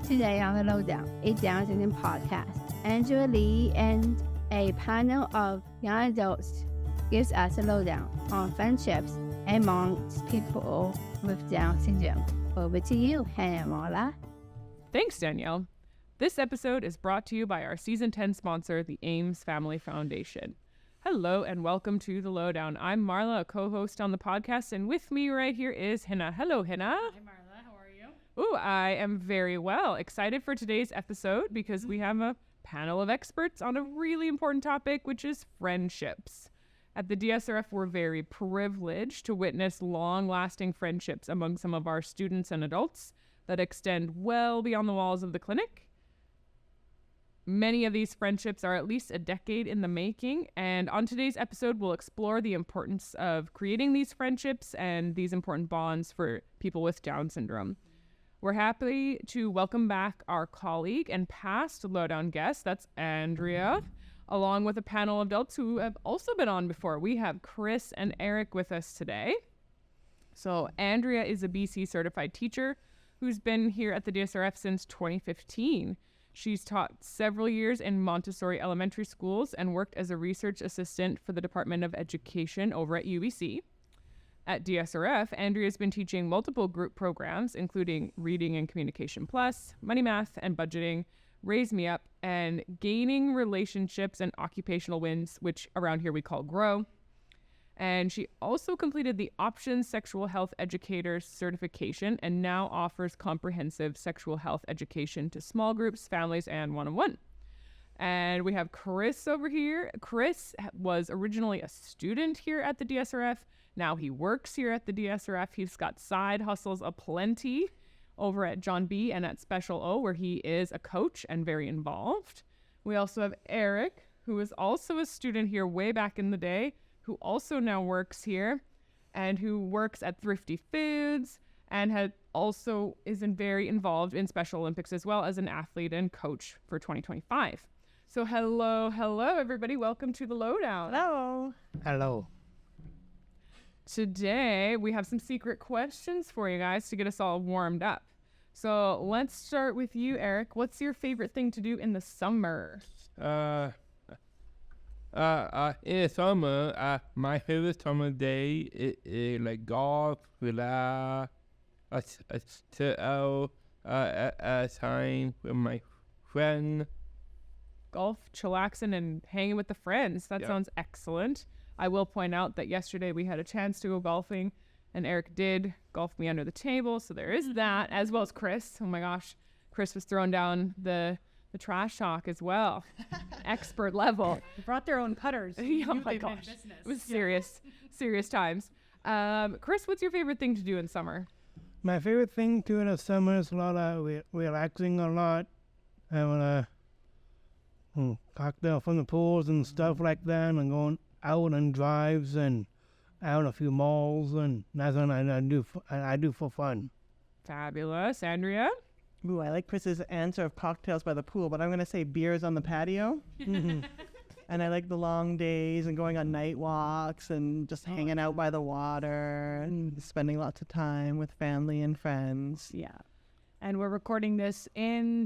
Today on the Lowdown, a Down syndrome podcast, Andrea Lee and a panel of young adults gives us a lowdown on friendships amongst people with Down syndrome. Over to you, Hannah Mola. Thanks, Danielle. This episode is brought to you by our Season 10 sponsor, the Ames Family Foundation. Hello and welcome to the Lowdown. I'm Marla, a co-host on the podcast, and with me right here is Hina. Hello, Hina. Hi, Marla. How are you? Ooh, I am very well. Excited for today's episode because we have a panel of experts on a really important topic, which is friendships. At the DSRF, we're very privileged to witness long-lasting friendships among some of our students and adults that extend well beyond the walls of the clinic. Many of these friendships are at least a decade in the making, and on today's episode, we'll explore the importance of creating these friendships and these important bonds for people with Down syndrome. We're happy to welcome back our colleague and past Lowdown guest, that's Andrea, along with a panel of adults who have also been on before. We have Chris and Eric with us today. So Andrea is a BC certified teacher who's been here at the DSRF since 2015. She's taught several years in Montessori elementary schools and worked as a research assistant for the Department of Education over at UBC. At DSRF, Andrea's been teaching multiple group programs, including Reading and Communication Plus, Money Math and Budgeting, Raise Me Up, and Gaining Relationships and Occupational Wins, which around here we call GROW. And she also completed the Options Sexual Health Educator certification and now offers comprehensive sexual health education to small groups, families, and one-on-one. And we have Chris over here. Chris was originally a student here at the DSRF. Now he works here at the DSRF. He's got side hustles aplenty over at John B. and at Special O, where he is a coach and very involved. We also have Eric, who was also a student here way back in the day, who also now works here and who works at Thrifty Foods and is very involved in Special Olympics as well as an athlete and coach for 2025. So hello, everybody. Welcome to the Lowdown. Hello. Today, we have some secret questions for you guys to get us all warmed up. So let's start with you, Eric. What's your favorite thing to do in the summer? In the summer, my favorite summer day is like golf, relax, sit out at time with my friend. Golf, chillaxing, and hanging with the friends. That sounds excellent. I will point out that yesterday we had a chance to go golfing, and Eric did golf me under the table, so there is that, as well as Chris. Oh my gosh, Chris was throwing down the trash talk as well. Expert level. They brought their own putters. Oh my gosh, it was serious times. Chris, what's your favorite thing to do in summer? My favorite thing to do in the summer is a lot of relaxing a lot. Having a cocktail from the pools and stuff like that, and going out on drives and out a few malls, and that's what I do for fun. Fabulous. Andrea? Ooh, I like Chris's answer of cocktails by the pool, but I'm going to say beers on the patio. And I like the long days and going on night walks and just hanging out by the water and spending lots of time with family and friends. Yeah. And we're recording this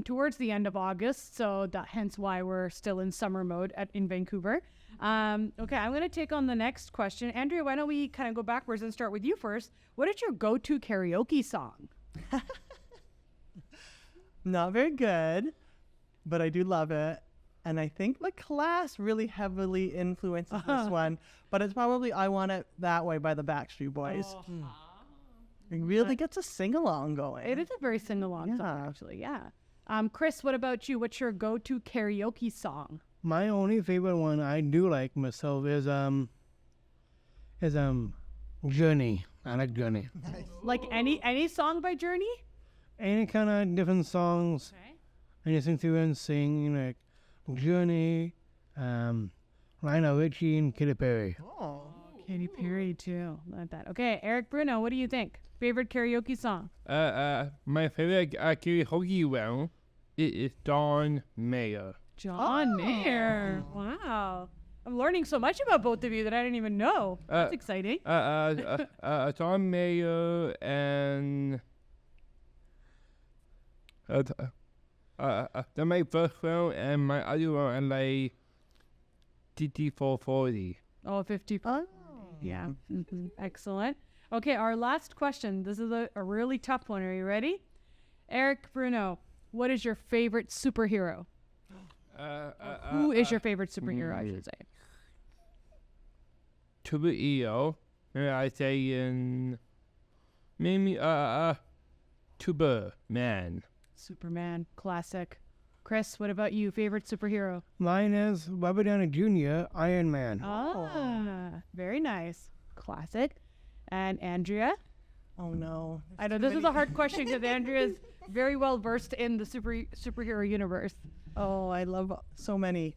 towards the end of August, so hence why we're still in summer mode in Vancouver. Okay, I'm going to take on the next question. Andrea, why don't we kind of go backwards and start with you first? What is your go-to karaoke song? Not very good, but I do love it. And I think the class really heavily influences this one, but it's probably I Want It That Way by the Backstreet Boys. It really gets a sing-along going. It is a very sing-along song, actually, yeah. Chris, what about you? What's your go-to karaoke song? My only favorite one I do like myself is Journey. I like Journey. Nice. Like any song by Journey? Any kind of different songs. Okay. And you sing through and sing, like Journey, Lionel Richie, and Katy Perry. Oh. Katy Perry, too. Like that. Okay, Eric Bruno, what do you think? Favorite karaoke song? My favorite karaoke well is John Mayer. John Mayer. Wow. I'm learning so much about both of you that I didn't even know. That's exciting. John Mayer and my first one and my other one are like DT440. Oh, 50. Oh. Yeah. Excellent. Okay, our last question. This is a really tough one. Are you ready? Eric, Bruno, what is your favorite superhero? Who is your favorite superhero, I should say? Superhero. I say maybe Superman. Superman, classic. Chris, what about you? Favorite superhero? Mine is Robert Downey Jr., Iron Man. Ah, very nice. Classic. And Andrea? Oh no. I know this is a hard question because Andrea's very well versed in the superhero universe. Oh, I love so many.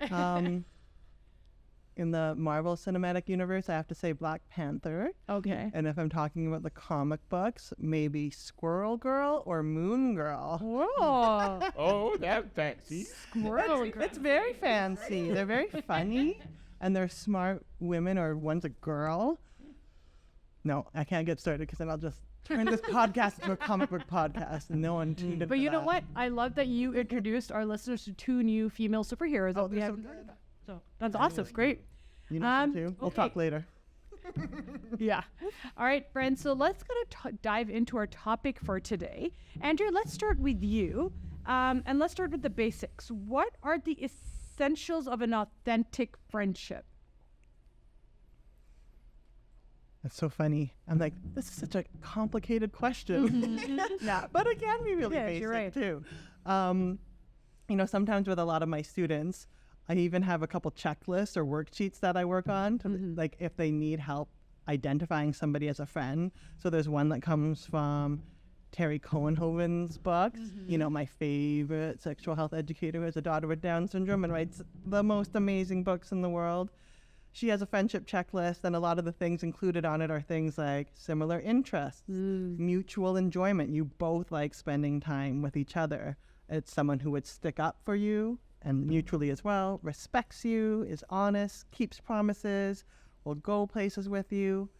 In the Marvel Cinematic Universe, I have to say Black Panther. Okay. And if I'm talking about the comic books, maybe Squirrel Girl or Moon Girl. Whoa. Oh, that's fancy. Squirrel. It's very fancy. They're very funny, and they're smart women, or one's a girl. No, I can't get started because then I'll just turn this podcast into a comic book podcast, and no one tuned in. But you know what? I love that you introduced our listeners to 2 new female superheroes. Oh, that we they're so haven't good. heard about. So that's awesome. Great. You know some too. We'll okay. talk later. Yeah. All right, friends. So let's dive into our topic for today. Andrew, let's start with you. And let's start with the basics. What are the essentials of an authentic friendship? That's so funny. I'm like, this is such a complicated question. Yeah, but it can be really Yes, basic you're right. too. Sometimes with a lot of my students, I even have a couple checklists or worksheets that I work on to, like if they need help identifying somebody as a friend. So there's one that comes from Terry Cohenhoven's books, my favorite sexual health educator who has a daughter with Down syndrome and writes the most amazing books in the world. She has a friendship checklist, and a lot of the things included on it are things like similar interests, mutual enjoyment. You both like spending time with each other. It's someone who would stick up for you and mutually as well, respects you, is honest, keeps promises, will go places with you.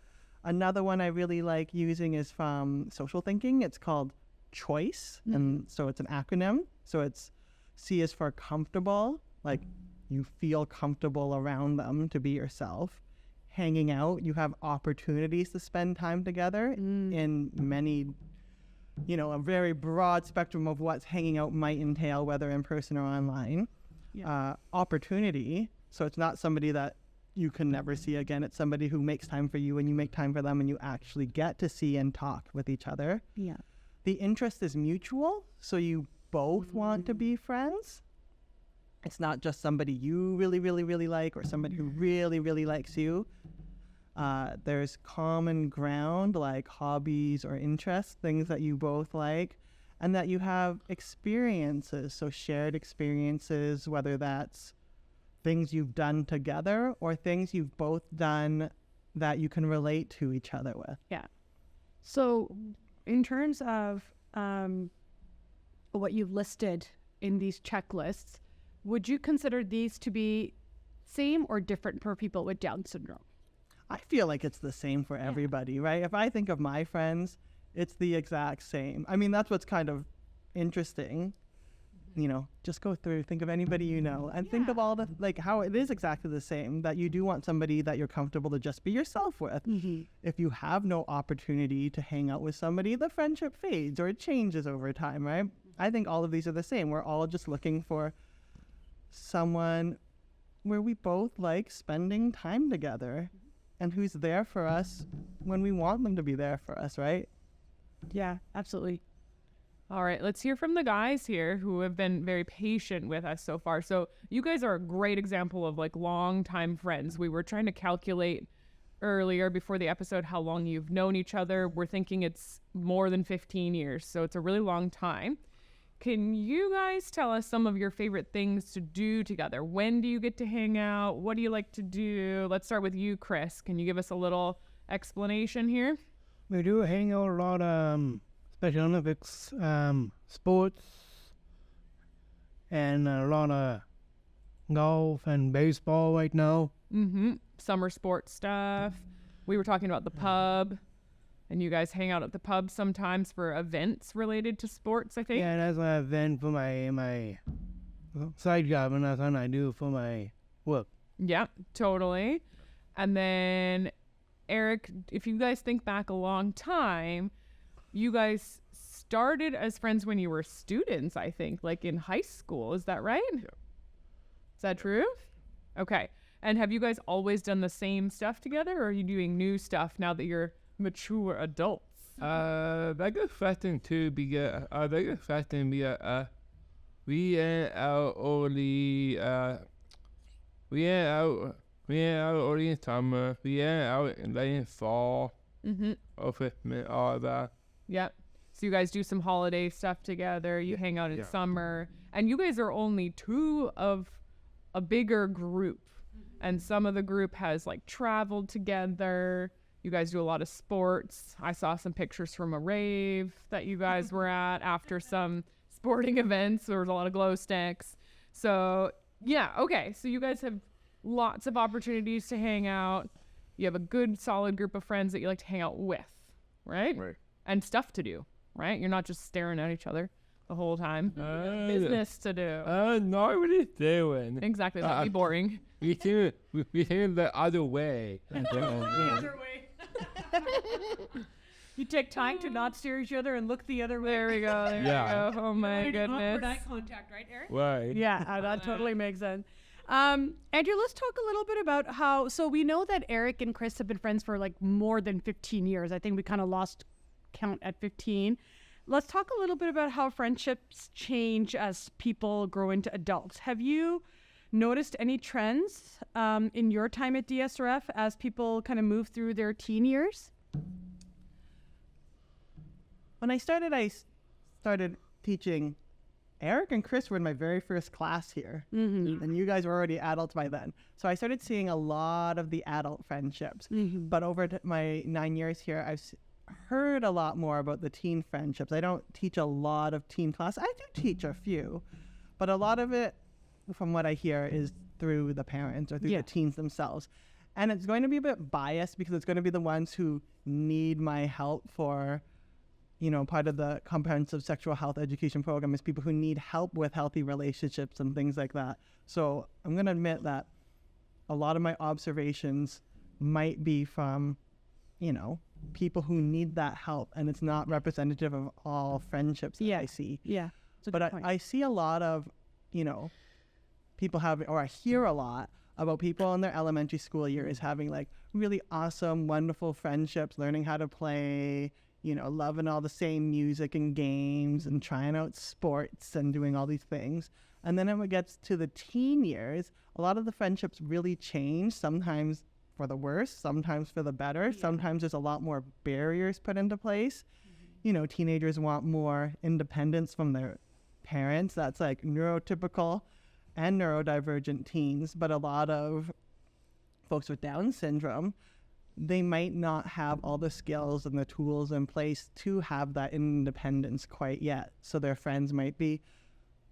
Another one I really like using is from social thinking. It's called CHOICE, and so it's an acronym. So it's C is for comfortable, like you feel comfortable around them to be yourself. Hanging out, you have opportunities to spend time together in many, a very broad spectrum of what hanging out might entail, whether in person or online. Yeah. Opportunity, so it's not somebody that you can never see again. It's somebody who makes time for you and you make time for them and you actually get to see and talk with each other. Yeah. The interest is mutual, so you both want to be friends. It's not just somebody you really, really, really like or somebody who really, really likes you. There's common ground like hobbies or interests, things that you both like, and that you have experiences, so shared experiences, whether that's things you've done together or things you've both done that you can relate to each other with. Yeah. So in terms of what you've listed in these checklists, would you consider these to be same or different for people with Down syndrome? I feel like it's the same for everybody, right? If I think of my friends, it's the exact same. I mean, that's what's kind of interesting. Just go through, think of anybody you know, and think of all the, how it is exactly the same, that you do want somebody that you're comfortable to just be yourself with. If you have no opportunity to hang out with somebody, the friendship fades or it changes over time, right? I think all of these are the same. We're all just looking for someone where we both like spending time together and who's there for us when we want them to be there for us, right? Yeah, absolutely. All right, let's hear from the guys here who have been very patient with us so far. So you guys are a great example of long-time friends. We were trying to calculate earlier before the episode how long you've known each other. We're thinking it's more than 15 years, so it's a really long time. Can you guys tell us some of your favorite things to do together? When do you get to hang out? What do you like to do? Let's start with you, Chris. Can you give us a little explanation here? We do hang out a lot, Special Olympics, sports, and a lot of golf and baseball right now. Summer sports stuff. We were talking about the pub. And you guys hang out at the pub sometimes for events related to sports, I think? Yeah, that's an event for my side job, and that's what I do for my work. Yeah, totally. And then, Eric, if you guys think back a long time, you guys started as friends when you were students, I think, like in high school. Is that right? Yeah. Is that true? Okay. And have you guys always done the same stuff together, or are you doing new stuff now that you're mature adults? That good question too, because we ain't out early. We ain't out early in summer. We ain't out late in fall. All that. Yep. So you guys do some holiday stuff together. You hang out in summer, and you guys are only two of a bigger group, and some of the group has like traveled together. You guys do a lot of sports. I saw some pictures from a rave that you guys were at after some sporting events. There was a lot of glow sticks. So yeah, okay. So you guys have lots of opportunities to hang out. You have a good, solid group of friends that you like to hang out with, right? Right. And stuff to do, right? You're not just staring at each other the whole time. Business to do. Not really doing. Exactly. That'd be boring. We think the other way. You take time to not stare at each other and look the other way. There we go. There we go. Oh my goodness. Awkward eye contact, right, Eric? Right. Yeah, that totally makes sense. Andrea, let's talk a little bit about how, so we know that Eric and Chris have been friends for like more than 15 years. I think we kind of lost count at 15. Let's talk a little bit about how friendships change as people grow into adults. Have you noticed any trends in your time at DSRF as people kind of move through their teen years? When I started teaching. Eric and Chris were in my very first class here, and you guys were already adults by then. So I started seeing a lot of the adult friendships. But over my 9 years here, I've heard a lot more about the teen friendships. I don't teach a lot of teen class. I do teach a few, but a lot of it, from what I hear, is through the parents or through the teens themselves. And it's going to be a bit biased because it's going to be the ones who need my help for, you know, part of the comprehensive sexual health education program is people who need help with healthy relationships and things like that. So I'm going to admit that a lot of my observations might be from, you know, people who need that help, and it's not representative of all friendships that I see. Yeah. But I see a lot of, you know, people having, or I hear a lot about people in their elementary school years having like really awesome, wonderful friendships, learning how to play, you know, loving all the same music and games and trying out sports and doing all these things. And then when it gets to the teen years, a lot of the friendships really change, sometimes for the worse, sometimes for the better. Sometimes there's a lot more barriers put into place. You know, teenagers want more independence from their parents. That's like neurotypical and neurodivergent teens. But a lot of folks with Down syndrome, they might not have all the skills and the tools in place to have that independence quite yet. So their friends might be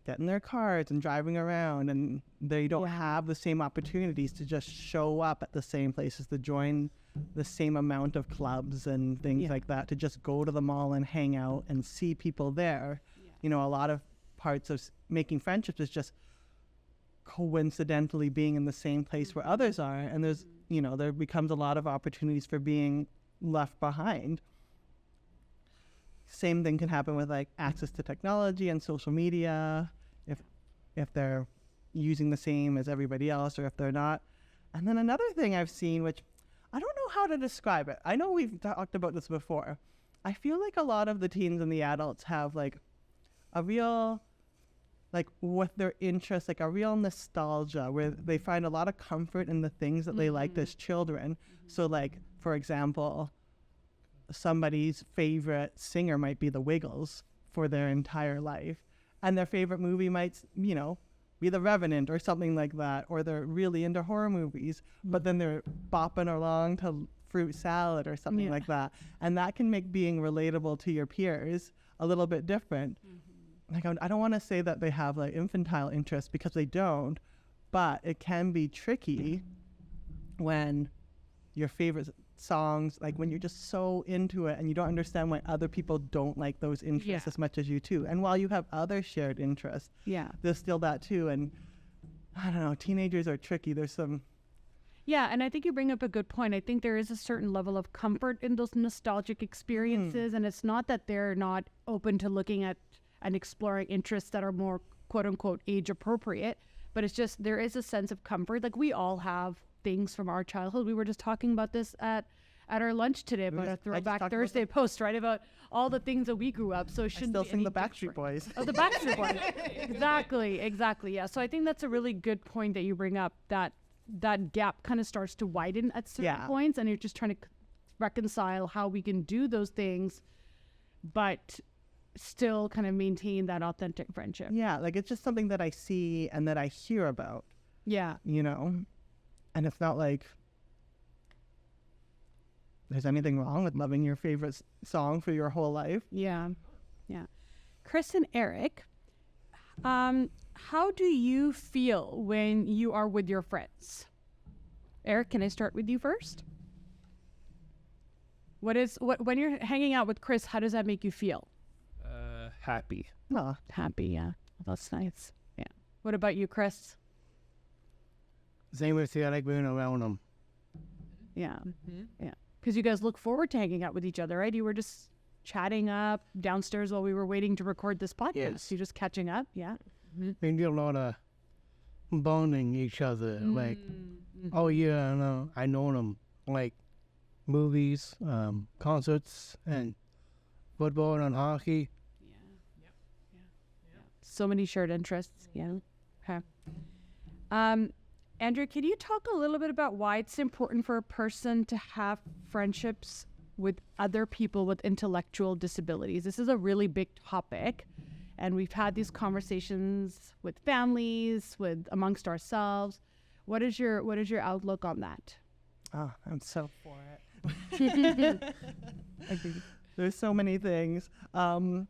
getting their cars and driving around, and they don't have the same opportunities to just show up at the same places, to join the same amount of clubs and things like that, to just go to the mall and hang out and see people there. You know, a lot of parts of making friendships is just coincidentally being in the same place where others are, and there's, you know, there becomes a lot of opportunities for being left behind. Same thing can happen with like access to technology and social media, if they're using the same as everybody else or if they're not. And then another thing I've seen, which I don't know how to describe it. I know we've talked about this before. I feel like a lot of the teens and the adults have like a real, like with their interests, like a real nostalgia where they find a lot of comfort in the things that they liked as children. So like, for example, somebody's favorite singer might be the Wiggles for their entire life, and their favorite movie might, you know, be The Revenant or something like that, or they're really into horror movies, but then they're bopping along to fruit salad or something like that, and that can make being relatable to your peers a little bit different. Like, I don't want to say that they have like infantile interests, because they don't, but it can be tricky when your favorite songs, like when you're just so into it and you don't understand why other people don't like those interests as much as you too. And while you have other shared interests, there's still that too. And I don't know, teenagers are tricky. There's some... Yeah, and I think you bring up a good point. I think there is a certain level of comfort in those nostalgic experiences, and it's not that they're not open to looking at and exploring interests that are more quote-unquote age appropriate, but it's just there is a sense of comfort. Like we all have things from our childhood. We were just talking about this at our lunch today about a Throwback Thursday post, right? About all the things that we grew up. So it shouldn't still be sing any the Backstreet different. Boys. Oh, the Backstreet Boys. Exactly. Yeah. So I think that's a really good point that you bring up, that gap kind of starts to widen at certain points, and you're just trying to reconcile how we can do those things, but still kind of maintain that authentic friendship. Yeah, like it's just something that I see and that I hear about. Yeah. You know? And it's not like there's anything wrong with loving your favorite song for your whole life. Yeah. Chris and Eric, how do you feel when you are with your friends? Eric, can I start with you first? When you're hanging out with Chris, how does that make you feel? Happy. No. Happy, yeah. That's nice. Yeah. What about you, Chris? Same with you. I like being around them. Yeah. Yeah. Because you guys look forward to hanging out with each other, right? You were just chatting up downstairs while we were waiting to record this podcast. Yes. You're just catching up. Yeah. We do a lot of bonding each other. Like, oh yeah, I know them. Like movies, concerts, and football and hockey. So many shared interests. Yeah. Okay. Andrea, can you talk a little bit about why it's important for a person to have friendships with other people with intellectual disabilities? This is a really big topic, and we've had these conversations with families, amongst ourselves. What is your outlook on that? Oh, I'm so for it. There's so many things. I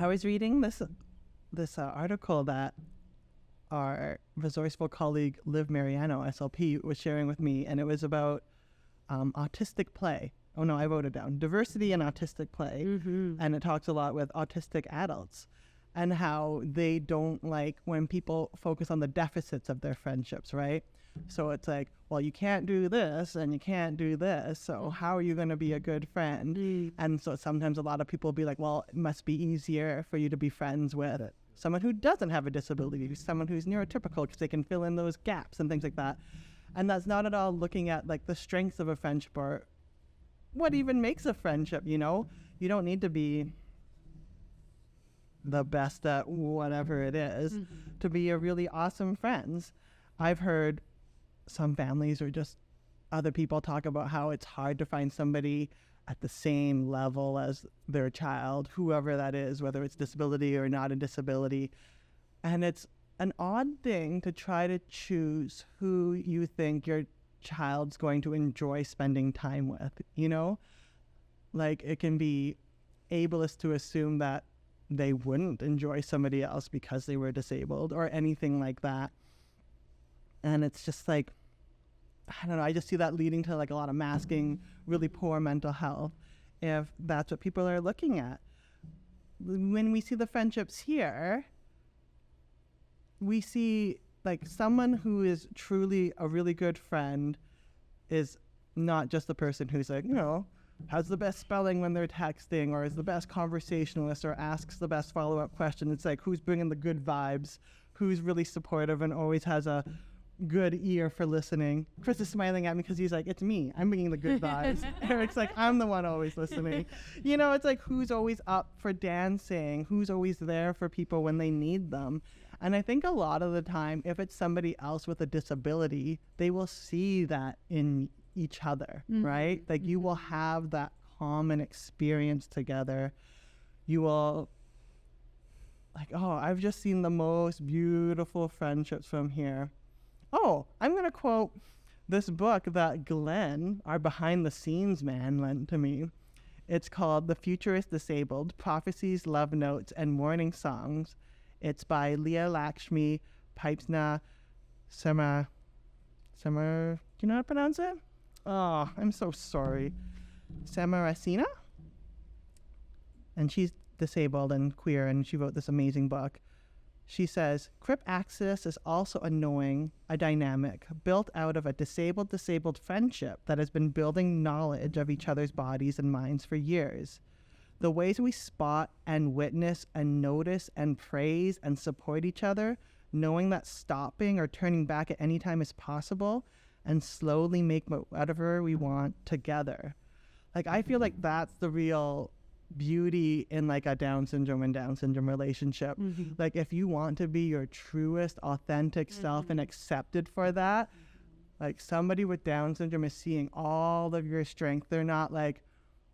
was reading this article that our resourceful colleague Liv Mariano, SLP, was sharing with me, and it was about autistic play. Oh no, I wrote it down. Diversity in autistic play. And it talks a lot with autistic adults and how they don't like when people focus on the deficits of their friendships, right? So it's like, well, you can't do this and you can't do this, so how are you going to be a good friend? And so sometimes a lot of people will be like, well, it must be easier for you to be friends with someone who doesn't have a disability, someone who's neurotypical, because they can fill in those gaps and things like that. And that's not at all looking at like the strengths of a friendship or what even makes a friendship, you know? You don't need to be the best at whatever it is to be a really awesome friends. I've heard some families or just other people talk about how it's hard to find somebody at the same level as their child, whoever that is, whether it's disability or not a disability. And it's an odd thing to try to choose who you think your child's going to enjoy spending time with, you know? Like, it can be ableist to assume that they wouldn't enjoy somebody else because they were disabled or anything like that. And it's just like, I don't know, I just see that leading to like a lot of masking, really poor mental health, if that's what people are looking at. When we see the friendships here, we see like someone who is truly a really good friend is not just the person who's like, you know, has the best spelling when they're texting or is the best conversationalist or asks the best follow-up question. It's like, who's bringing the good vibes, who's really supportive and always has a good ear for listening. Chris is smiling at me because he's like, it's me. I'm bringing the good vibes. Eric's like, I'm the one always listening. You know, it's like who's always up for dancing, who's always there for people when they need them. And I think a lot of the time, if it's somebody else with a disability, they will see that in each other, right? Like you will have that common experience together. You will like, oh, I've just seen the most beautiful friendships from here. Oh, I'm going to quote this book that Glenn, our behind-the-scenes man, lent to me. It's called The Future is Disabled, Prophecies, Love Notes, and Morning Songs. It's by Leah Lakshmi Pipesna Summer. Do you know how to pronounce it? Oh, I'm so sorry. Samarasina? And she's disabled and queer, and she wrote this amazing book. She says, crip access is also a dynamic built out of a disabled friendship that has been building knowledge of each other's bodies and minds for years. The ways we spot and witness and notice and praise and support each other, knowing that stopping or turning back at any time is possible, and slowly make whatever we want together. Like, I feel like that's the real beauty in like a Down syndrome and Down syndrome relationship. Like, if you want to be your truest authentic self and accepted for that, like, somebody with Down syndrome is seeing all of your strength. They're not like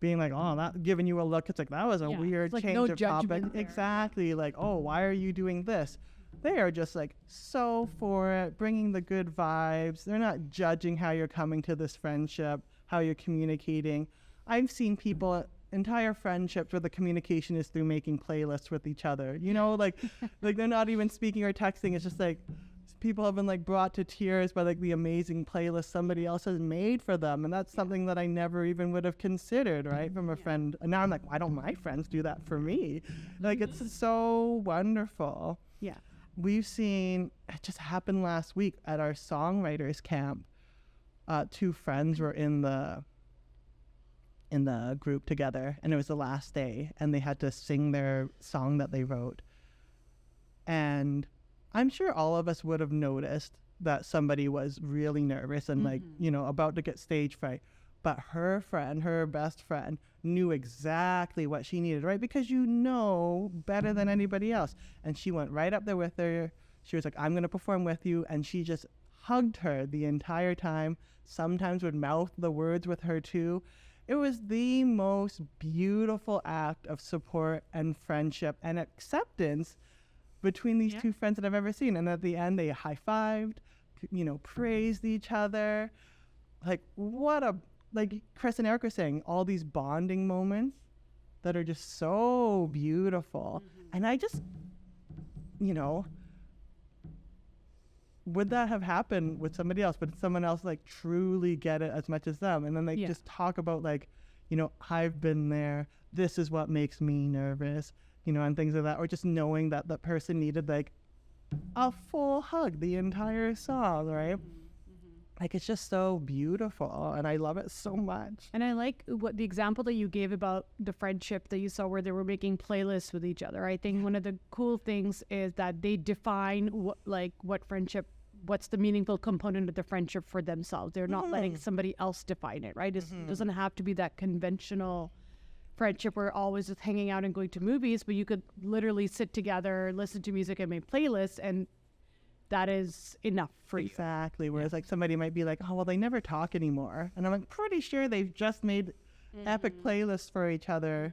being like, oh, that giving you a look, it's like, that was a weird like change no of topic. judgment there. Exactly. Like, oh, why are you doing this? They are just like so for it, bringing the good vibes. They're not judging how you're coming to this friendship, how you're communicating. I've seen people, entire friendships where the communication is through making playlists with each other. You know, like they're not even speaking or texting. It's just like people have been like brought to tears by like the amazing playlist somebody else has made for them. And that's something that I never even would have considered, right? From a friend. And now I'm like, why don't my friends do that for me? Like, it's so wonderful. Yeah. We've seen, it just happened last week at our songwriters camp. Two friends were in the group together, and it was the last day, and they had to sing their song that they wrote. And I'm sure all of us would have noticed that somebody was really nervous and like, you know, about to get stage fright. But her friend, her best friend, knew exactly what she needed, right? Because you know better than anybody else. And she went right up there with her. She was like, I'm going to perform with you. And she just hugged her the entire time, sometimes would mouth the words with her too. It was the most beautiful act of support and friendship and acceptance between these two friends that I've ever seen. And at the end, they high-fived, you know, praised each other. Like, what a, like Chris and Eric were saying, all these bonding moments that are just so beautiful. And I just, you know, would that have happened with somebody else, but someone else like truly get it as much as them? And then they just talk about like, you know, I've been there. This is what makes me nervous, you know, and things like that. Or just knowing that the person needed like a full hug the entire song, right? Like, it's just so beautiful, and I love it so much. And I like what the example that you gave about the friendship that you saw where they were making playlists with each other. I think one of the cool things is that they define what friendship, what's the meaningful component of the friendship for themselves. They're not letting somebody else define it, right? It doesn't have to be that conventional friendship where always just hanging out and going to movies, but you could literally sit together, listen to music, and make playlists, and that is enough for you. Exactly. Whereas like somebody might be like, oh, well, they never talk anymore. And I'm like, pretty sure they've just made epic playlists for each other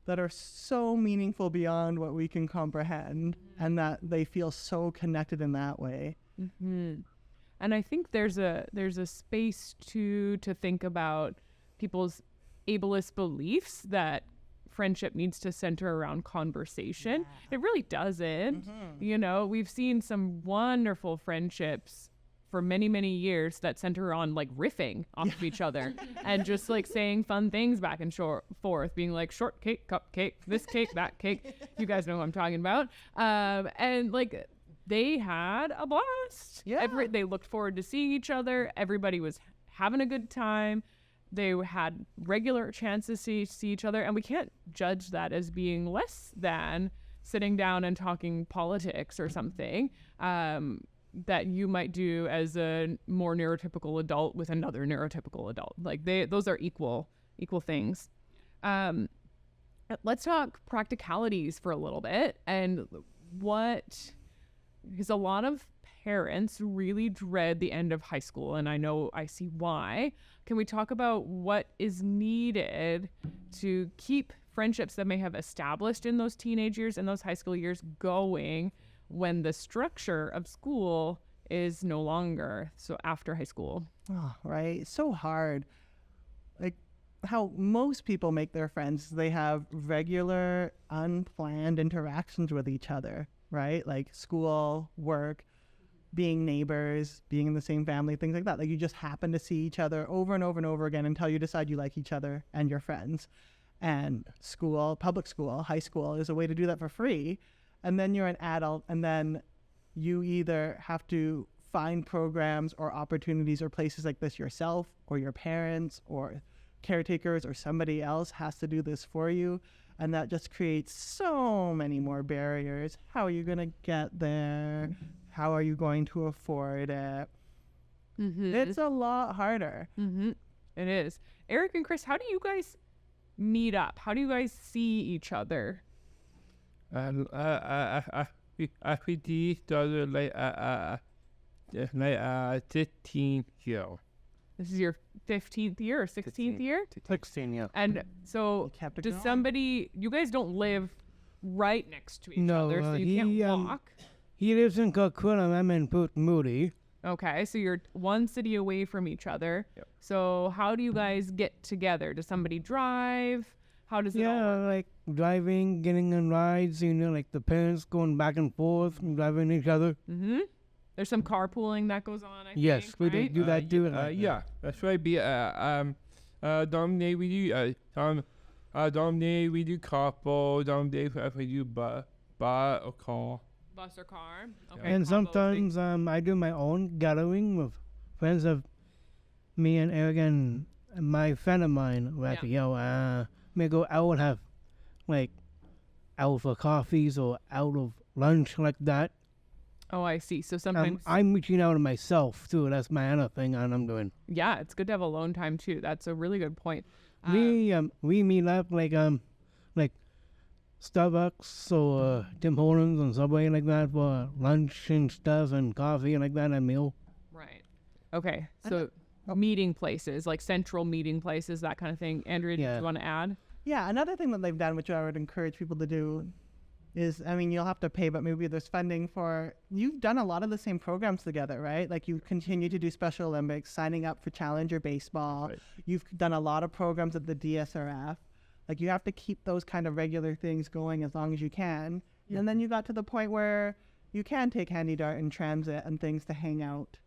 that are so meaningful beyond what we can comprehend, and that they feel so connected in that way. And I think there's a space to think about people's ableist beliefs that friendship needs to center around conversation. It really doesn't. You know, we've seen some wonderful friendships for many, many years that center on like riffing off of each other and just like saying fun things back and forth, being like shortcake, cupcake, this cake, that cake. You guys know what I'm talking about. And like they had a blast. They looked forward to seeing each other. Everybody was having a good time. They had regular chances to see each other, and we can't judge that as being less than sitting down and talking politics or something that you might do as a more neurotypical adult with another neurotypical adult. Like those are equal things. Let's talk practicalities for a little bit, and because a lot of parents really dread the end of high school, and I see why. Can we talk about what is needed to keep friendships that may have established in those teenage years and those high school years going when the structure of school is no longer so after high school? Oh, right. It's so hard. Like how most people make their friends, they have regular, unplanned interactions with each other, right? Like school, work. being neighbors, being in the same family, things like that. Like you just happen to see each other over and over and over again until you decide you like each other and your friends. And school, public school, high school is a way to do that for free. And then you're an adult, and then you either have to find programs or opportunities or places like this yourself, or your parents or caretakers or somebody else has to do this for you. And that just creates so many more barriers. How are you going to get there? How are you going to afford it? It's a lot harder. It is. Eric and Chris, how do you guys meet up? How do you guys see each other? We see each other like 15 year. This is your 15th year or 16th year? 16, yeah. And so You kept it does going. somebody, you guys don't live right next to each No, other, so you he, can't walk? He lives in Coquitlam. I'm in Port Moody. Okay, so you're one city away from each other. Yep. So how do you guys get together? Does somebody drive? How does it all Yeah, work? like driving, getting on rides, like the parents going back and forth, driving each other. There's some carpooling that goes on, I Yes, think, we right? do that too. Yeah, that's right. Domine we do Domine we do carpool. Domine we do bus or car. Bus or car. Okay, And combo thing. sometimes I do my own gathering with friends of me and Eric and my friend of mine. Like, may go out and have like out for coffees or out of lunch like that. Oh, I see. So sometimes, I'm reaching out to myself too. That's my other thing I'm doing. yeah, it's good to have alone time too. That's a really good point. We meet up like Starbucks or Tim Hortons and Subway like that for lunch and stuff and coffee and like that and meal. Right. Okay. So meeting places, like central meeting places, that kind of thing. Andrea, do Yeah. you want to add? Yeah, another thing that they've done, which I would encourage people to do, is, I mean, you'll have to pay, but maybe there's funding for, you've done a lot of the same programs together, right? Like you continue to do Special Olympics, signing up for Challenger Baseball. Right. You've done a lot of programs at the DSRF. Like you have to keep those kind of regular things going as long as you can. And then you got to the point where you can take Handy Dart and transit and things to hang out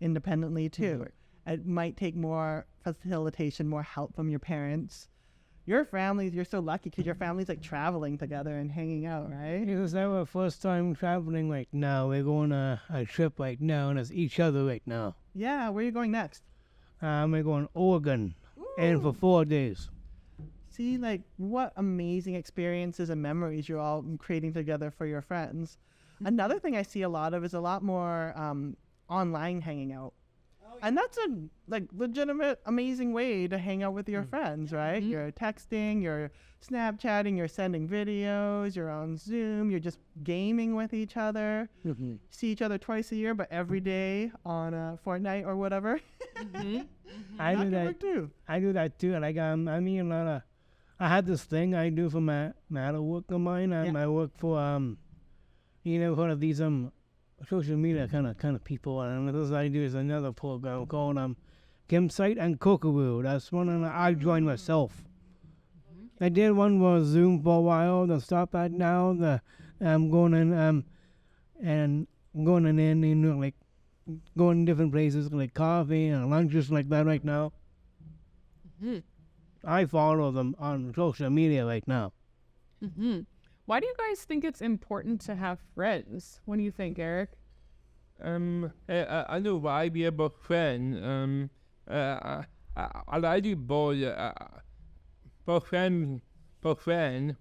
independently too. It might take more facilitation, more help from your parents. Your families, you're so lucky because your family's like traveling together and hanging out, right? It was our first time traveling right now. We're going on a trip right now and it's each other right now. Yeah, where are you going next? We're going Oregon and for 4 days. See, like, what amazing experiences and memories you're all creating together for your friends. Another thing I see a lot of is a lot more online hanging out. And that's a legitimate, amazing way to hang out with your friends, right? You're texting, you're Snapchatting, you're sending videos, you're on Zoom, you're just gaming with each other. See each other twice a year, but every day on Fortnite or whatever. I That do can that. work too. I do that too. Like I mean a lot of. I had this thing I do for my other work of mine. I work for one of these social media kind of people, and this I do is another program called Campsite and Kokaroo. That's one and I joined myself. I did one for Zoom for a while. The stop at now. I'm going in and going in like going different places like coffee and lunches like that right now. I follow them on social media right now. Why do you guys think it's important to have friends? What do you think, Eric? I know why we have a friend. I like to both friend,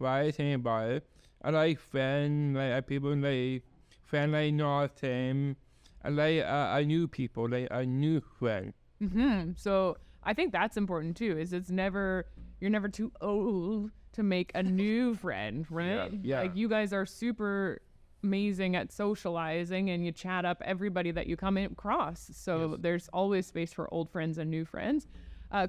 right? Think about it. I like friend, like people like friend like not him. I like I new people, like a new friend. So I think that's important too. Is you're never too old to make a new friend, right? Yeah. Like you guys are super amazing at socializing, and you chat up everybody that you come across. So there's always space for old friends and new friends.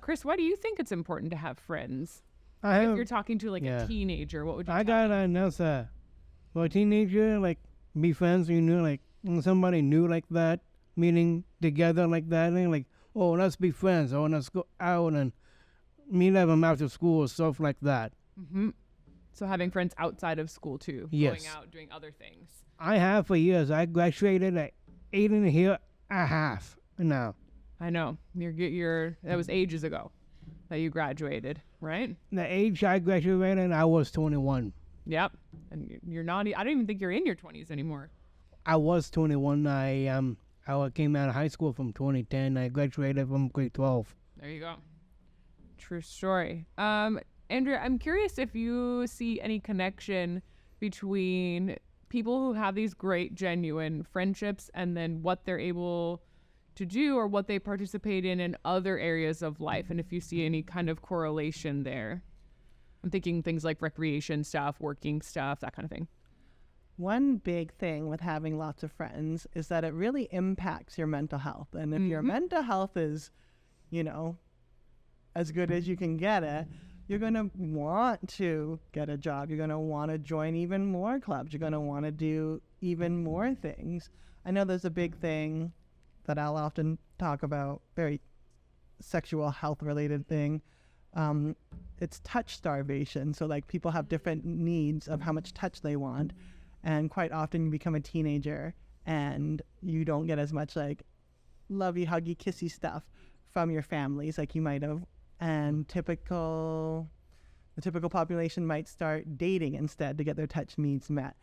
Chris, why do you think it's important to have friends? If you're talking to like a teenager, what would you? I got an answer. For a teenager, like be friends, like somebody new like that, meeting together like that, and like, oh, let's be friends, or let's go out and meet them after school or stuff like that. So having friends outside of school too, Yes. going out, doing other things. I have for years. I graduated 8 and a half now. I know. That was ages ago that you graduated, right? The age I graduated, I was 21. Yep. And you're not, I don't even think you're in your 20s anymore. I was 21. I came out of high school from 2010. I graduated from grade 12. There you go. True story. Andrea, I'm curious if you see any connection between people who have these great, genuine friendships and then what they're able to do or what they participate in other areas of life, and if you see any kind of correlation there. I'm thinking things like recreation stuff, working stuff, that kind of thing. One big thing with having lots of friends is that it really impacts your mental health. And if your mental health is, as good as you can get it, you're going to want to get a job. You're going to want to join even more clubs. You're going to want to do even more things. I know there's a big thing that I'll often talk about, very sexual health related thing. It's touch starvation. So like people have different needs of how much touch they want. And quite often you become a teenager and you don't get as much like lovey, huggy, kissy stuff from your families like you might have. And the typical population might start dating instead to get their touch needs met.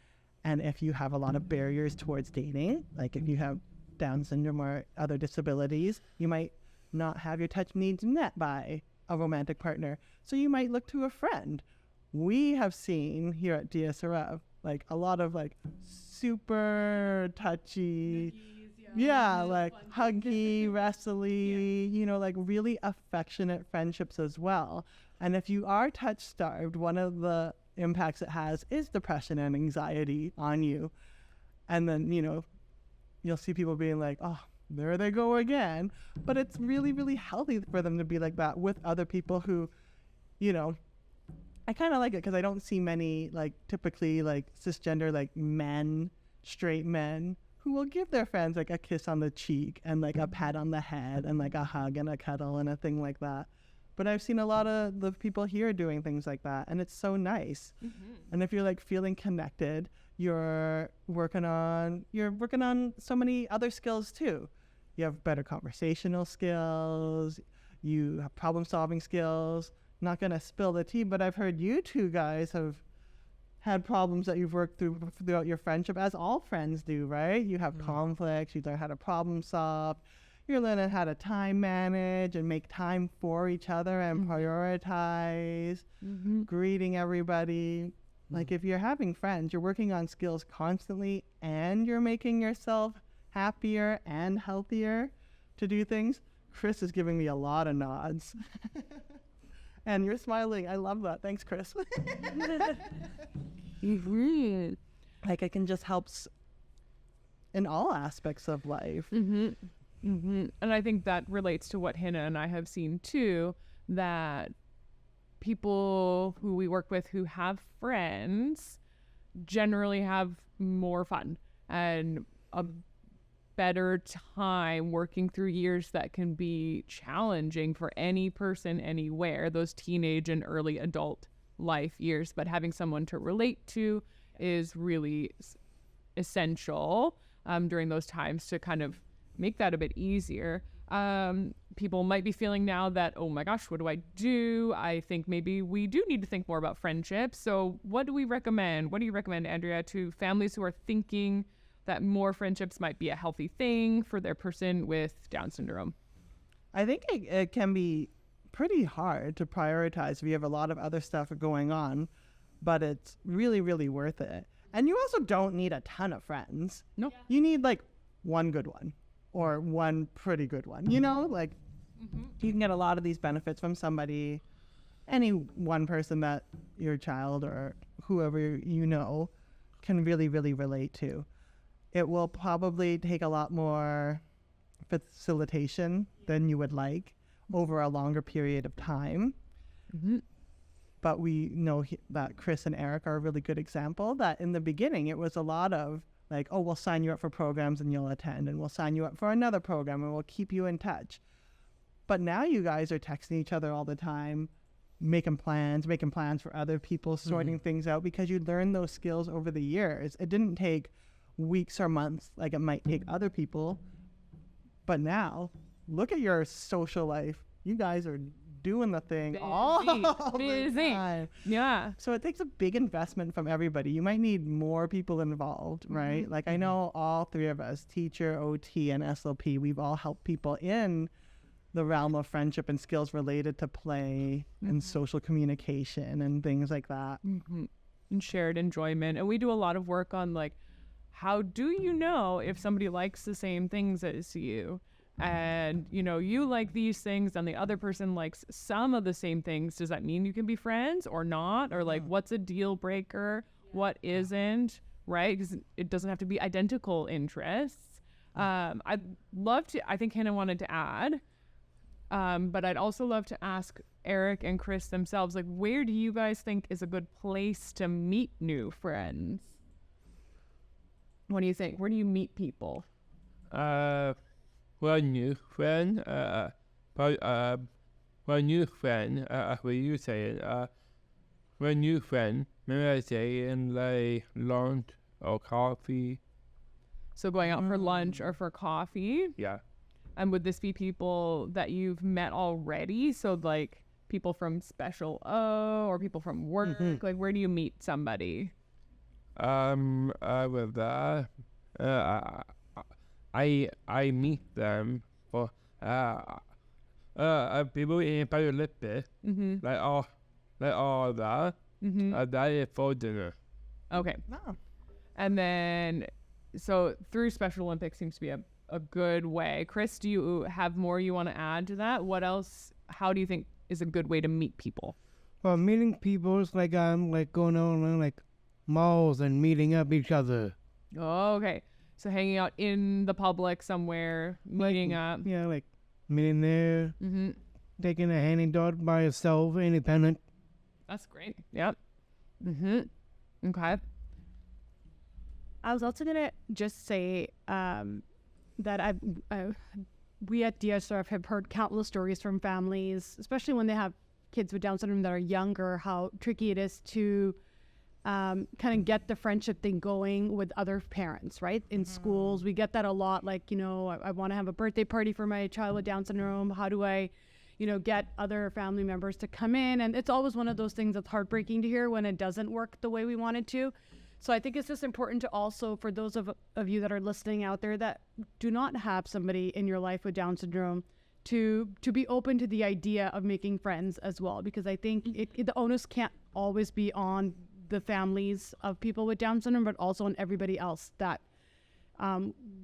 And if you have a lot of barriers towards dating, like if you have Down syndrome or other disabilities, you might not have your touch needs met by a romantic partner. So you might look to a friend. We have seen here at DSRF like a lot of like super touchy, like huggy, wrestly, like really affectionate friendships as well. And if you are touch starved, one of the impacts it has is depression and anxiety on you. And then, you'll see people being like, oh, there they go again. But it's really, really healthy for them to be like that with other people who, I kind of like it because I don't see many like typically like cisgender like men, straight men who will give their friends like a kiss on the cheek and like a pat on the head and like a hug and a cuddle and a thing like that. But I've seen a lot of the people here doing things like that, and it's so nice. And if you're like feeling connected, you're working on so many other skills too. You have better conversational skills, you have problem solving skills. Not going to spill the tea, but I've heard you two guys have had problems that you've worked through throughout your friendship, as all friends do, right? You have conflicts, you learn how to problem solve, you're learning how to time manage and make time for each other and prioritize, greeting everybody. Like if you're having friends, you're working on skills constantly and you're making yourself happier and healthier to do things. Chris is giving me a lot of nods. And you're smiling. I love that. Thanks, Chris. Like it can just help in all aspects of life. And I think that relates to what Hannah and I have seen too, that people who we work with who have friends generally have more fun and a better time working through years that can be challenging for any person anywhere, those teenage and early adult life years. But having someone to relate to is really essential during those times to kind of make that a bit easier. People might be feeling now that, oh my gosh, what do I do? I think maybe we do need to think more about friendships. So what do we recommend? What do you recommend, Andrea, to families who are thinking that more friendships might be a healthy thing for their person with Down syndrome? I think it can be pretty hard to prioritize if you have a lot of other stuff going on, but it's really, really worth it. And you also don't need a ton of friends. No. You need like one good one or one pretty good one, like you can get a lot of these benefits from somebody, any one person that your child or whoever can really, really relate to. It will probably take a lot more facilitation than you would like over a longer period of time. But we know that Chris and Eric are a really good example that in the beginning it was a lot of like, oh, we'll sign you up for programs and you'll attend, and we'll sign you up for another program and we'll keep you in touch. But now you guys are texting each other all the time, making plans for other people, sorting things out because you learned those skills over the years. It didn't take weeks or months like it might take other people. But now, look at your social life. You guys are doing the thing all the time. Yeah. So it takes a big investment from everybody. You might need more people involved, right? Like I know all three of us, teacher, OT, and SLP, we've all helped people in the realm of friendship and skills related to play and social communication and things like that. And shared enjoyment. And we do a lot of work on like, how do you know if somebody likes the same things as you? And, you know, you like these things and the other person likes some of the same things. Does that mean you can be friends or not? Or like, what's a deal breaker? What isn't, right? Because it doesn't have to be identical interests. I'd love to, I think Hannah wanted to add, but I'd also love to ask Eric and Chris themselves, like, where do you guys think is a good place to meet new friends? What do you think? Where do you meet people? Well, new friend, what you saying? Well, new friend, maybe I say in like lunch or coffee. So going out for lunch or for coffee? Yeah. And would this be people that you've met already? So like people from Special O or people from work? Like where do you meet somebody? With that, I meet them for people in Paralympic, like all that. That is for dinner. Okay. No. And then, so through Special Olympics seems to be a good way. Chris, do you have more you want to add to that? What else, how do you think is a good way to meet people? Well, meeting people is like like going on like malls and meeting up each other. Oh, okay. So hanging out in the public somewhere, meeting like, up. Yeah, like meeting there, taking a handy-dot by yourself, independent. That's great. Yep. Okay. I was also gonna just say that we at DSRF have heard countless stories from families, especially when they have kids with Down syndrome that are younger, how tricky it is to kind of get the friendship thing going with other parents, right? In schools, we get that a lot. Like, you know, I want to have a birthday party for my child with Down syndrome. How do I, you know, get other family members to come in? And it's always one of those things that's heartbreaking to hear when it doesn't work the way we want it to. So I think it's just important to also, for those of you that are listening out there that do not have somebody in your life with Down syndrome, to be open to the idea of making friends as well, because I think the onus can't always be on the families of people with Down syndrome, but also on everybody else that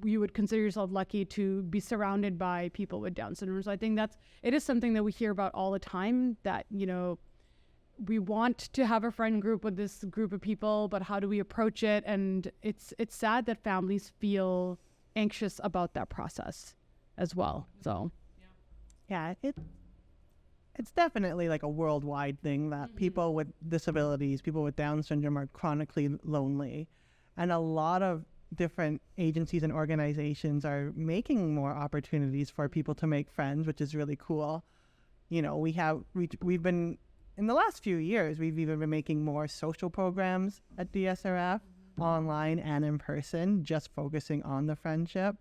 you would consider yourself lucky to be surrounded by people with Down syndrome. So I think it is something that we hear about all the time, that, you know, we want to have a friend group with this group of people, but how do we approach it? And it's sad that families feel anxious about that process as well. So Yeah, it's definitely like a worldwide thing that people with disabilities, people with Down syndrome are chronically lonely. And a lot of different agencies and organizations are making more opportunities for people to make friends, which is really cool. You know, we've been, in the last few years, we've even been making more social programs at DSRF, online and in person, just focusing on the friendship.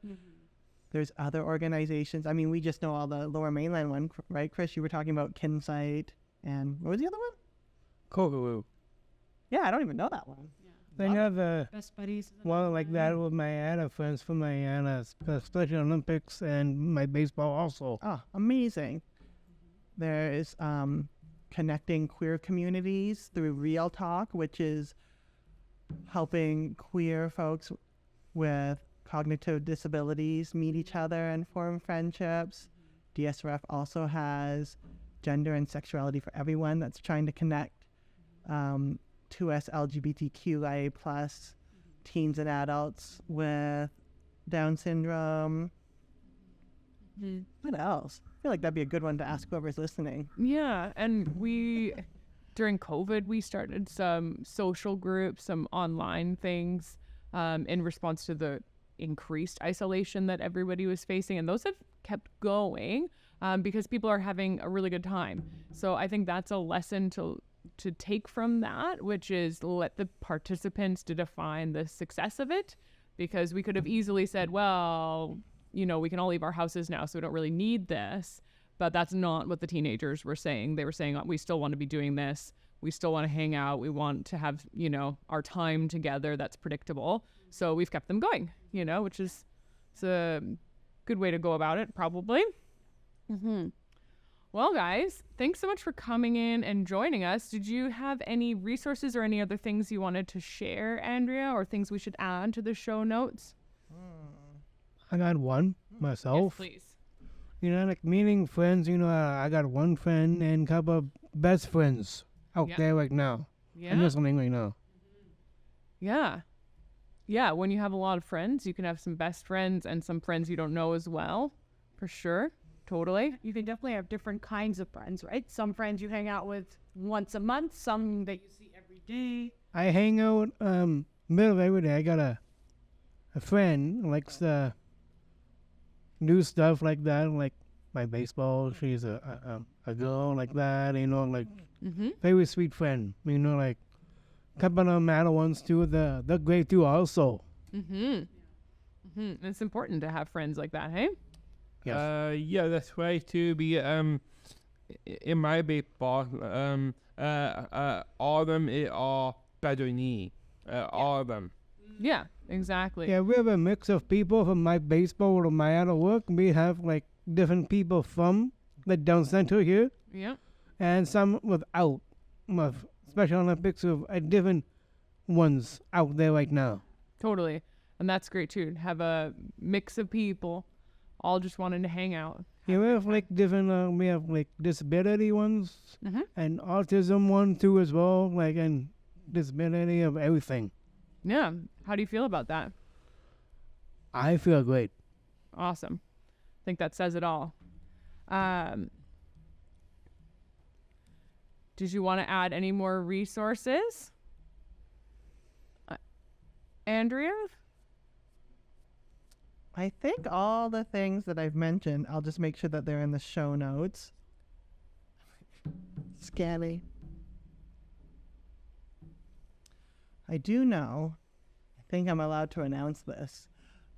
There's other organizations. I mean, we just know all the Lower Mainland one, right, Chris? You were talking about Kindred, and what was the other one? Kogaroo. Yeah, I don't even know that one. They have best buddies. one like that with my other friends from my Special Olympics and my baseball also. Oh, amazing. There is connecting queer communities through Real Talk, which is helping queer folks with cognitive disabilities meet each other and form friendships. DSRF also has Gender and Sexuality for Everyone that's trying to connect 2S LGBTQIA plus teens and adults with Down syndrome. What else? I feel like that'd be a good one to ask whoever's listening. Yeah, and during COVID, we started some social groups, some online things in response to the increased isolation that everybody was facing, and those have kept going because people are having a really good time. So I think that's a lesson to take from that, which is let the participants to define the success of it. because we could have easily said, well, you know, we can all leave our houses now, so we don't really need this. But that's not what the teenagers were saying. They were saying, we still want to be doing this. We still want to hang out. We want to have, you know, our time together that's predictable. So we've kept them going, you know, which is it's a good way to go about it, probably. Well, guys, thanks so much for coming in and joining us. Did you have any resources or any other things you wanted to share, Andrea, or things we should add to the show notes? I got one myself. Yes, please. You know, like meeting friends. You know, I got one friend and a couple of best friends out Yeah. there right now. Yeah. I'm listening right now. Yeah. Yeah. When you have a lot of friends, you can have some best friends and some friends you don't know as well. For sure. Totally. You can definitely have different kinds of friends, right? Some friends you hang out with once a month, some that you see every day. I hang out middle of every day. I got a friend who likes to do stuff like that, like my baseball. She's a girl like that, you know, like very sweet friend. You know, like couple of matter ones too. They're great too also. It's important to have friends like that, hey? Yes. Yeah, that's right too. Be in my baseball, all of them are better than me. All of them. Yeah, exactly. Yeah, we have a mix of people from my baseball to my other work. We have like different people from the down center here, Yeah. and some without with Special Olympics with different ones out there right now. Totally. And that's great too. To have a mix of people all just wanting to hang out. Yeah, we have like different. We have like disability ones and autism one too as well. Like and disability of everything. Yeah. How do you feel about that? I feel great. Awesome. I think that says it all. Did you want to add any more resources? Andrea? I think all the things that I've mentioned, I'll just make sure that they're in the show notes. Scanning. I do know, I think I'm allowed to announce this,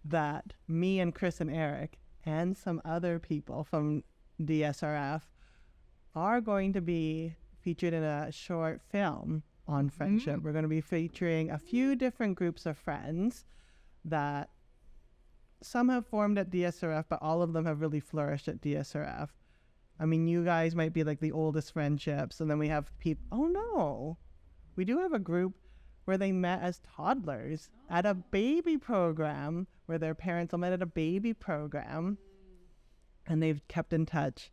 that me and Chris and Eric and some other people from DSRF are going to be featured in a short film on friendship. We're going to be featuring a few different groups of friends that some have formed at DSRF, but all of them have really flourished at DSRF. I mean, you guys might be like the oldest friendships, and then we have people. Oh no, we do have a group where they met as toddlers at a baby program, where their parents all met at a baby program, and they've kept in touch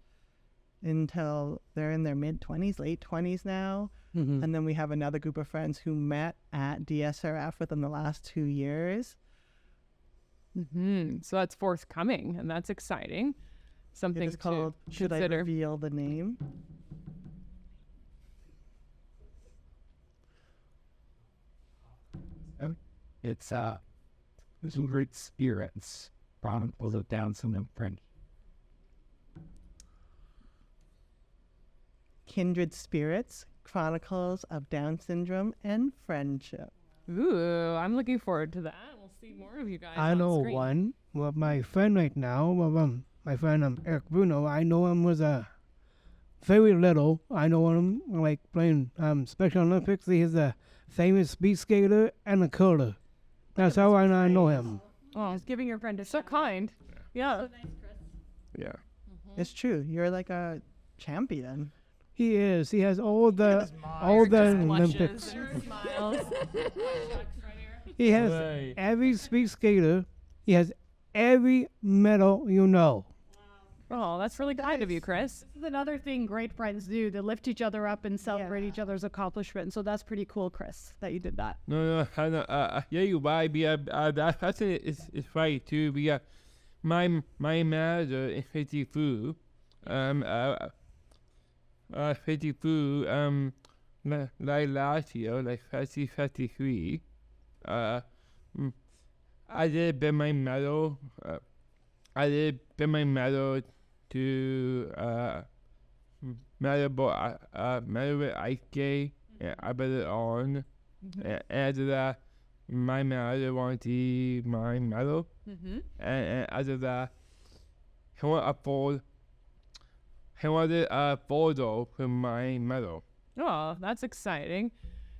until they're in their mid-20s, late 20s now. And then we have another group of friends who met at DSRF within the last 2 years. So that's forthcoming, and that's exciting. Something It's called, to should I consider. reveal the name? It's Kindred Spirits, Chronicles of Down Syndrome French. Kindred Spirits, Chronicles of Down Syndrome and Friendship. Ooh, I'm looking forward to that. We'll see more of you guys. I on know screen. one. Well, my friend right now, my friend Eric Bruno. I know him was very little. I know him like playing Special Olympics. He is a famous speed skater and a curler. That's how I know him. Oh, Just giving your friend a so shout. kind. Yeah. Yeah. It's true. You're like a champion. He is. He has all the Olympics. He has Right. every speed skater. He has every medal you know. Oh, that's really kind of you, Chris. This is another thing great friends do. They lift each other up and celebrate each other's accomplishments. So that's pretty cool, Chris, that you did that. No, I know, yeah, you right. That's it's right too. My manager is 52. 52. Like last year, like 53. I did bring my medal. I did bring my medal to medal with ice skate. I put it on. And my mother wanted my medal. Mm-hmm. And after that, he wanted a photo with my medal. Oh, that's exciting.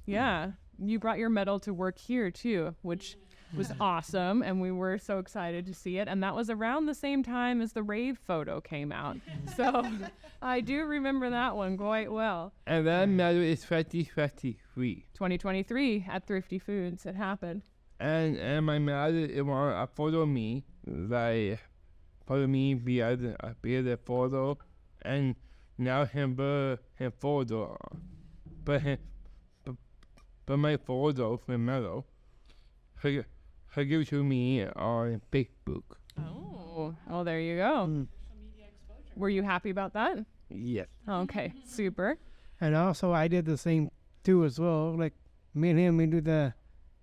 Yeah. You brought your medal to work here too, which was awesome. And we were so excited to see it. And that was around the same time as the rave photo came out. So I do remember that one quite well. And that medal is 2023. 2023 at Thrifty Foods. It happened. And my mother wanted a photo of me, like photo me via the photo, and now him photo, but my photo for medal, he give to me on Facebook. Oh, there you go. Were you happy about that? Yes. Okay, super. And also, I did the same too as well. Like me and him, we do the.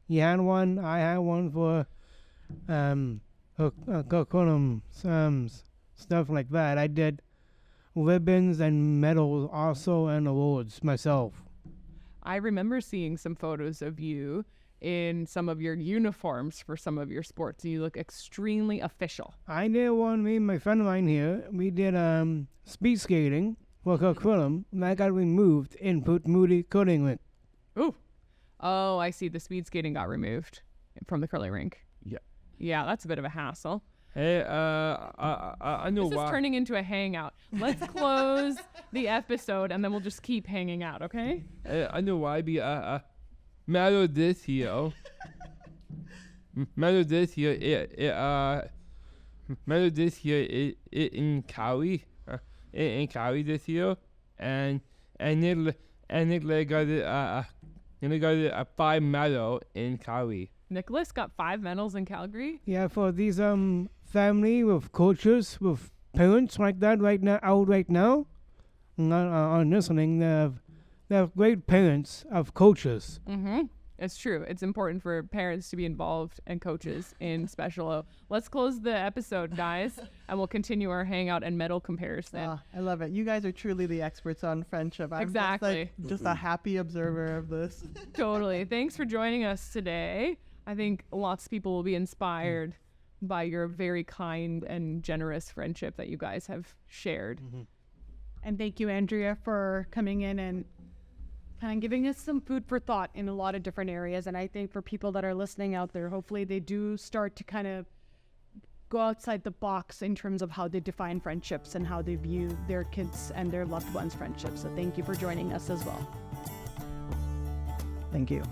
He had one. I had one for curriculum, stuff like that. I did ribbons and medals also and awards myself. I remember seeing some photos of you in some of your uniforms for some of your sports. You look extremely official. I did one. Me and my friend of mine here. We did speed skating for curriculum. That got removed and put Moody coding with. Ooh. Oh, I see. The speed skating got removed from the curling rink. Yeah. Yeah, that's a bit of a hassle. Hey, I know This why. is turning into a hangout. Let's close the episode and then we'll just keep hanging out, okay? I know why. Medal this year. Medal this year. Medal this year. It in Cali. In Cali this year, and Nick got it. They got a 5 medal in Cali. Nicholas got 5 medals in Calgary. Yeah, for these family with coaches with parents like that right now on listening. They have great parents of coaches. Mm-hmm. It's true. It's important for parents to be involved and coaches in Special O. Let's close the episode, guys, and we'll continue our hangout and medal comparison. I love it. You guys are truly the experts on friendship. I'm Exactly. just a happy observer of this. Totally. Thanks for joining us today. I think lots of people will be inspired by your very kind and generous friendship that you guys have shared. Mm-hmm. And thank you, Andrea, for coming in and kind of giving us some food for thought in a lot of different areas. And I think for people that are listening out there, hopefully they do start to kind of go outside the box in terms of how they define friendships and how they view their kids and their loved ones' friendships. So thank you for joining us as well. Thank you.